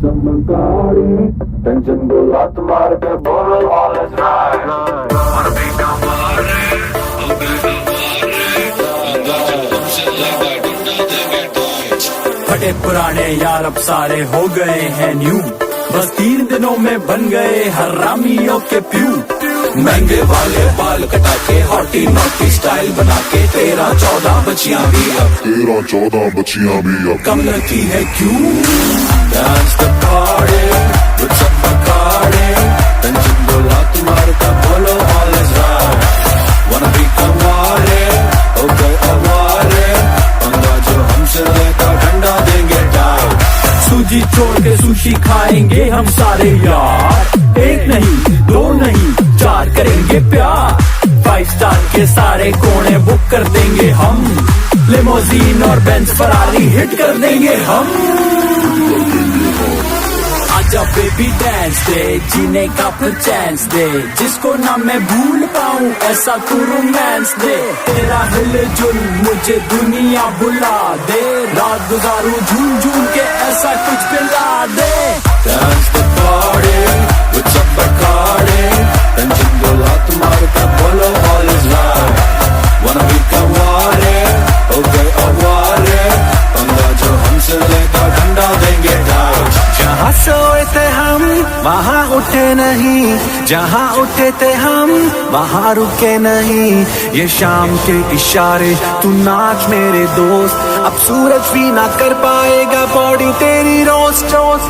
चमकारी tension बोला तुम्हारे पे बोलो all is right और भी कमारे फटे पुराने यार अब सारे हो गए हैं न्यू, बस 3 दिनों में बन गए हरामियों के प्यू। महंगे वाले बाल कटा के हॉटी नॉटी स्टाइल बना के 13-14 बच्चियां भी अब कम लगती है क्यों। Dance the party with some Bacardi, tension बोला तुम्हारे का बोलो all is right, wanna be कमारे हो गए अवारे, पंगा जो हमसे लेता ठंडा देंगे टाइट। सूजी छोड़ के सुशी खाएंगे हम सारे यार, 1 नहीं 2 नहीं 4 करेंगे प्यार। 5 स्टार के सारे कोने बुक कर देंगे हम, लिमोजीन और बेंज फरारी हिट कर देंगे हम। आजा बेबी डांस दे, जीने का फिर चांस दे, जिसको ना मैं भूल पाऊं ऐसा तू रोमांस दे। तेरा हिल जुल मुझे दुनिया बुला दे, रात गुजारूं झूम झूम के ऐसा कुछ पिला दे। Dance the party with some Bacardi, tension बोला तुम्हारे का बोलो all is right, wanna be कवारे हो गए अवारे, पंगा जो हमसे लेता ठंडा देंगे टाइट। जहाँ सोए थे हम वहाँ उठे नहीं, जहाँ उठे थे हम वहाँ रुके नहीं। ये शाम के इशारे तू नाच मेरे दोस्त, अब सूरज भी ना कर पाएगा बॉडी तेरी रोस्ट रोस्ट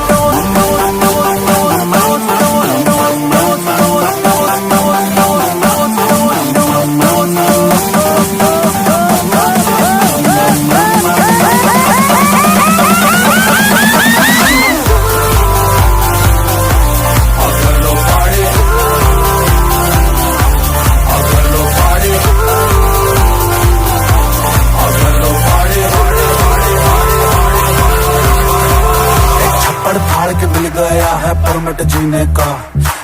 के मिल गया है परमिट जीने का,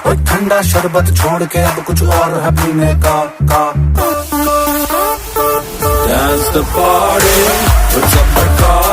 और ठंडा शरबत छोड़ के अब कुछ और है पीने का। Dance the party with some Bacardi,